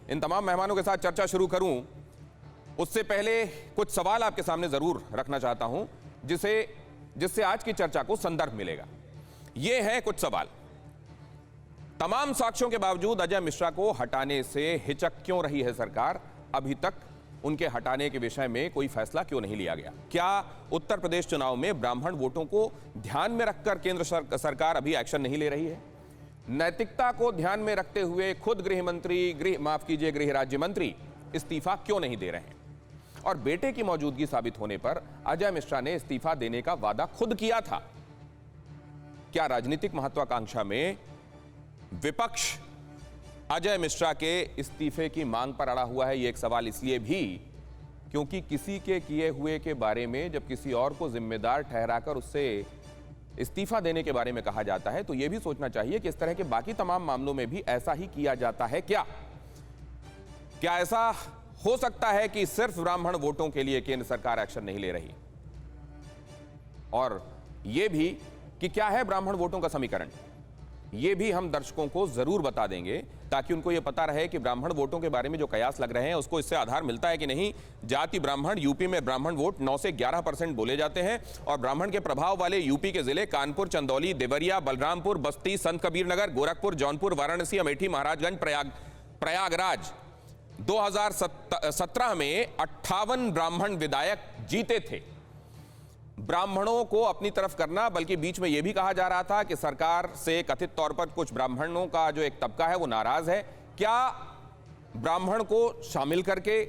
इन तमाम मेहमानों के साथ चर्चा शुरू करूं उससे पहले कुछ सवाल आपके सामने जरूर रखना चाहता हूं जिससे आज की चर्चा को संदर्भ मिलेगा। ये हैं कुछ सवाल। तमाम साक्ष्यों के बावजूद अजय मिश्रा को हटाने से हिचक क्यों रही है सरकार? अभी तक उनके हटाने के विषय में कोई फैसला क्यों नहीं लिया गया? क्या उत्तर प्रदेश चुनाव में ब्राह्मण वोटों को ध्यान में रखकर केंद्र सरकार अभी एक्शन नहीं ले रही है? नैतिकता को ध्यान में रखते हुए खुद गृह राज्य मंत्री इस्तीफा क्यों नहीं दे रहे हैं? और बेटे की मौजूदगी साबित होने पर अजय मिश्रा ने इस्तीफा देने का वादा खुद किया था। क्या राजनीतिक महत्वाकांक्षा में विपक्ष अजय मिश्रा के इस्तीफे की मांग पर अड़ा हुआ है? यह एक सवाल इसलिए भी क्योंकि किसी के किए हुए के बारे में जब किसी और को जिम्मेदार ठहराकर उससे इस्तीफा देने के बारे में कहा जाता है तो यह भी सोचना चाहिए कि इस तरह के बाकी तमाम मामलों में भी ऐसा ही किया जाता है क्या? क्या ऐसा हो सकता है कि सिर्फ ब्राह्मण वोटों के लिए केंद्र सरकार एक्शन नहीं ले रही? और यह भी कि क्या है ब्राह्मण वोटों का समीकरण, यह भी हम दर्शकों को जरूर बता देंगे ताकि उनको यह पता रहे कि ब्राह्मण वोटों के बारे में जो कयास लग रहे हैं उसको इससे आधार मिलता है कि नहीं। जाति ब्राह्मण, यूपी में ब्राह्मण वोट 9 से 11% बोले जाते हैं और ब्राह्मण के प्रभाव वाले यूपी के जिले कानपुर, चंदौली, देवरिया, बलरामपुर, बस्ती, संत कबीर नगर, गोरखपुर, जौनपुर, वाराणसी, अमेठी, महाराजगंज, प्रयागराज 2017 में 58 ब्राह्मण विधायक जीते थे। ब्राह्मणों को अपनी तरफ करना, बल्कि बीच में यह भी कहा जा रहा था कि सरकार से कथित तौर पर कुछ ब्राह्मणों का जो एक तबका है वो नाराज है। क्या ब्राह्मण को शामिल करके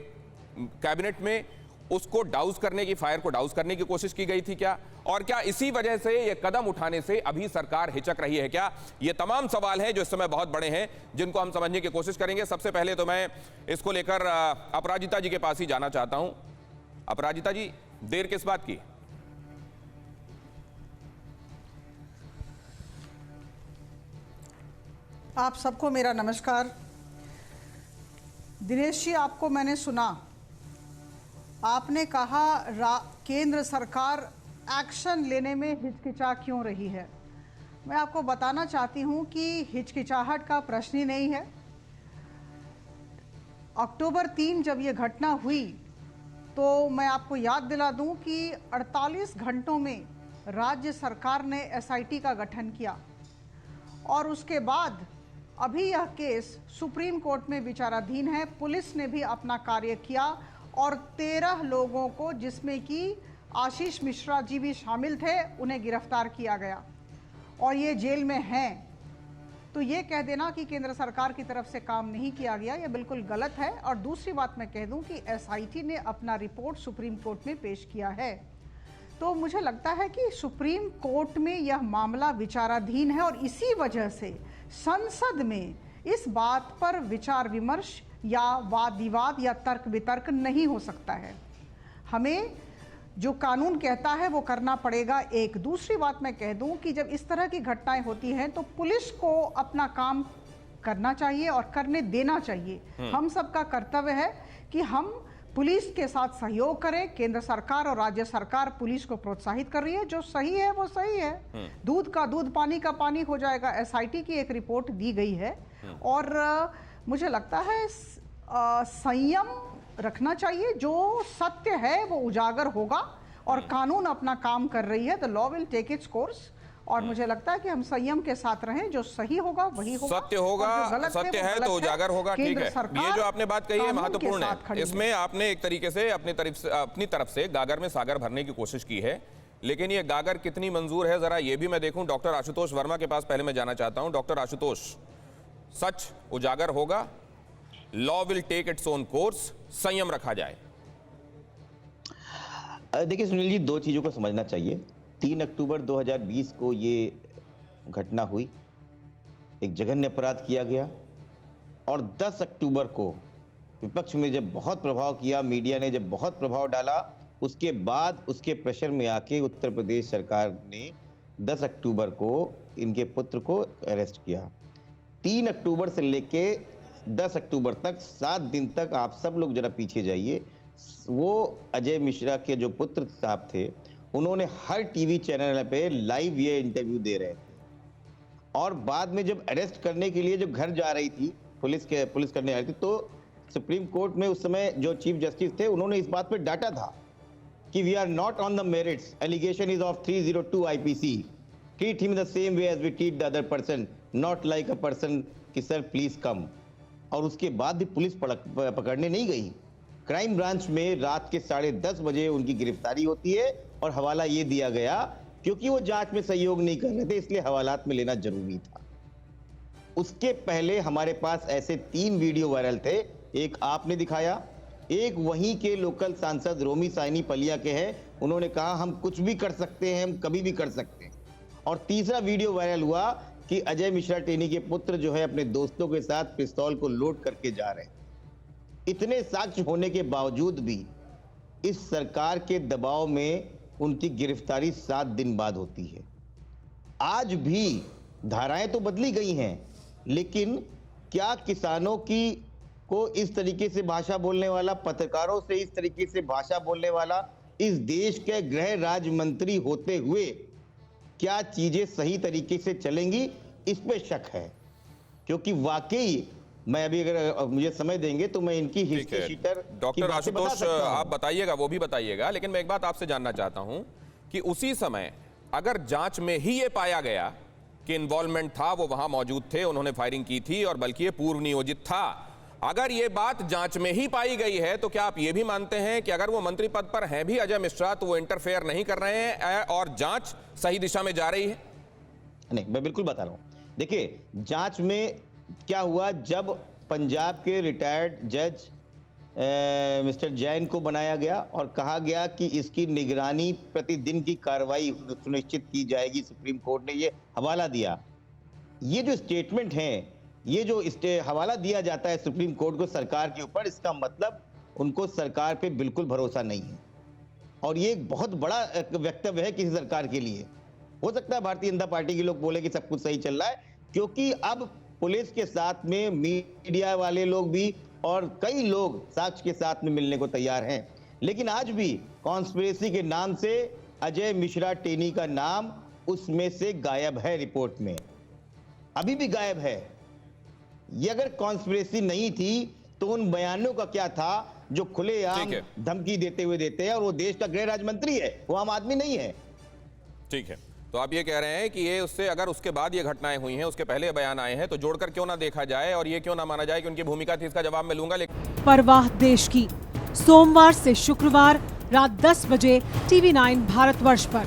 कैबिनेट में उसको डाउस करने की, फायर को डाउस करने की कोशिश की गई थी क्या? और क्या इसी वजह से यह कदम उठाने से अभी सरकार हिचक रही है क्या? ये तमाम सवाल हैं जो इस समय बहुत बड़े हैं जिनको हम समझने की कोशिश करेंगे। सबसे पहले तो मैं इसको लेकर अपराजिता जी के पास ही जाना चाहता हूं। अपराजिता जी, देर किस बात की? आप सबको मेरा नमस्कार। दिनेश जी, आपको मैंने सुना, आपने कहा केंद्र सरकार एक्शन लेने में हिचकिचा क्यों रही है। मैं आपको बताना चाहती हूं कि हिचकिचाहट का प्रश्न ही नहीं है। अक्टूबर 3 जब ये घटना हुई तो मैं आपको याद दिला दूं कि 48 घंटों में राज्य सरकार ने एसआईटी का गठन किया और उसके बाद अभी यह केस सुप्रीम कोर्ट में विचाराधीन है। पुलिस ने भी अपना कार्य किया और 13 लोगों को, जिसमें कि आशीष मिश्रा जी भी शामिल थे, उन्हें गिरफ्तार किया गया और ये जेल में हैं। तो ये कह देना कि केंद्र सरकार की तरफ से काम नहीं किया गया, ये बिल्कुल गलत है। और दूसरी बात मैं कह दूं कि एसआईटी ने अपना रिपोर्ट सुप्रीम कोर्ट में पेश किया है। तो मुझे लगता है कि सुप्रीम कोर्ट में यह मामला विचाराधीन है और इसी वजह से संसद में इस बात पर विचार विमर्श या वाद विवाद या तर्क वितर्क नहीं हो सकता है। हमें जो कानून कहता है वो करना पड़ेगा। एक दूसरी बात मैं कह दूं कि जब इस तरह की घटनाएं होती हैं तो पुलिस को अपना काम करना चाहिए और करने देना चाहिए। हम सबका कर्तव्य है कि हम पुलिस के साथ सहयोग करें। केंद्र सरकार और राज्य सरकार पुलिस को प्रोत्साहित कर रही है, जो सही है वो सही है। दूध का दूध, पानी का पानी हो जाएगा। एसआईटी की एक रिपोर्ट दी गई है और मुझे लगता है संयम रखना चाहिए। जो सत्य है वो उजागर होगा और कानून अपना काम कर रही है। The law will take its course और मुझे लगता है कि हम संयम के साथ रहें। जो सही होगा वही होगा, सत्य होगा, सत्य है तो उजागर होगा। ठीक है, ये जो आपने बात कही है महत्वपूर्ण है। इसमें आपने एक तरीके से अपनी तरफ से गागर में सागर भरने की कोशिश की है, लेकिन ये गागर कितनी मंजूर है जरा ये भी मैं देखूं। डॉक्टर आशुतोष वर्मा के पास पहले मैं जाना चाहता हूं। डॉक्टर आशुतोष, सच उजागर होगा, law will take its own course, संयम रखा जाए? देखिए सुनील जी, दो चीजों को समझना चाहिए। 3 अक्टूबर 2020 को ये घटना हुई, एक जघन्य अपराध किया गया और 10 अक्टूबर को विपक्ष में जब बहुत प्रभाव किया, मीडिया ने जब बहुत प्रभाव डाला, उसके बाद उसके प्रेशर में आके उत्तर प्रदेश सरकार ने 10 अक्टूबर को इनके पुत्र को अरेस्ट किया। 3 अक्टूबर से लेके 10 अक्टूबर तक 7 दिन तक आप सब लोग जरा पीछे जाइए, वो अजय मिश्रा के जो पुत्र साहब थे उन्होंने हर टीवी चैनल पे लाइव ये इंटरव्यू दे रहे थे और बाद में जब अरेस्ट करने के लिए जब घर जा रही थी पुलिस करने आई थी तो सुप्रीम कोर्ट में उस समय जो चीफ जस्टिस थे उन्होंने इस बात पर डांटा था कि we are not on the merits, allegation is of 302 IPC, treat him the same way as we treat the other person, not like a person कि सर प्लीज कम। और उसके बाद भी पुलिस पकड़ने नहीं गई। क्राइम ब्रांच में रात के 10:30 बजे उनकी गिरफ्तारी होती है और हवाला ये दिया गया क्योंकि वो जांच में सहयोग नहीं कर रहे थे, इसलिए हवालात में लेना जरूरी था। उसके पहले हमारे पास ऐसे 3 वीडियो वायरल थे, एक आपने दिखाया, एक वहीं के लोकल सांसद रोमी साइनी पलिया के हैं, उन्होंने कहा हम कुछ भी कर सकते हैं, हम कभी भी कर सकते हैं। और तीसरा वीडियो वायरल हुआ कि अजय मिश्रा टेनी के पुत्र जो है अपने दोस्तों के साथ पिस्तौल को लोड करके जा रहे हैं। इतने साक्ष्य होने के बावजूद भी इस सरकार के दबाव में उनकी गिरफ्तारी 7 दिन बाद होती है। आज भी धाराएं तो बदली गई हैं, लेकिन क्या किसानों की को इस तरीके से भाषा बोलने वाला, पत्रकारों से इस तरीके से भाषा बोलने वाला, इस देश के गृह राज्य मंत्री होते हुए क्या चीजें सही तरीके से चलेंगी, इस पे शक है। क्योंकि वाकई मैं अभी अगर मुझे समय देंगे तो मैं इनकी हिस्ट्री शीटर डॉक्टर आशुतोष आप बताइएगा, वो भी बताइएगा, लेकिन मैं एक बात आपसे जानना चाहता हूं कि उसी समय अगर जांच में ही ये पाया गया कि इन्वॉल्वमेंट था, वो वहां मौजूद थे, उन्होंने फायरिंग की थी और बल्कि ये पूर्व नियोजित था, अगर ये बात जांच में ही पाई गई है तो क्या आप ये भी मानते हैं कि अगर वो मंत्री पद पर हैं भी अजय मिश्रा तो वो इंटरफेयर नहीं कर रहे हैं और जांच सही दिशा में जा रही है? नहीं, मैं बिल्कुल बता रहा हूं। देखिए, जांच में क्या हुआ, जब पंजाब के रिटायर्ड जज मिस्टर जैन को बनाया गया और कहा गया कि इसकी निगरानी, प्रतिदिन की कार्रवाई सुनिश्चित की जाएगी, सुप्रीम कोर्ट ने ये हवाला दिया। ये जो स्टेटमेंट है, ये जो हवाला दिया जाता है सुप्रीम कोर्ट को सरकार के ऊपर, इसका मतलब उनको सरकार पे बिल्कुल भरोसा नहीं है। और ये एक बहुत बड़ा वक्तव्य है किसी सरकार के लिए। हो सकता है भारतीय जनता पार्टी के लोग बोले कि सब कुछ सही चल रहा है, क्योंकि अब पुलिस के साथ में मीडिया वाले लोग भी और कई लोग साक्ष्य के साथ में मिलने को तैयार हैं। लेकिन आज भी कॉन्स्पिरेसी के नाम से अजय मिश्रा टेनी का नाम उसमें से गायब है, रिपोर्ट में अभी भी गायब है। ये अगर कॉन्स्पिरेसी नहीं थी तो उन बयानों का क्या था जो खुलेआम धमकी देते हुए देते हैं, और वो देश का गृह राज्य मंत्री है, वो आम आदमी नहीं है। ठीक है, तो आप ये कह रहे हैं कि ये उससे, अगर उसके बाद ये घटनाएं हुई हैं, उसके पहले बयान आए हैं, तो जोड़कर क्यों ना देखा जाए और ये क्यों ना माना जाए कि उनकी भूमिका थी? इसका जवाब मैं लूंगा। लेकिन परवाह देश की, सोमवार से शुक्रवार रात 10 बजे TV9 भारतवर्ष पर।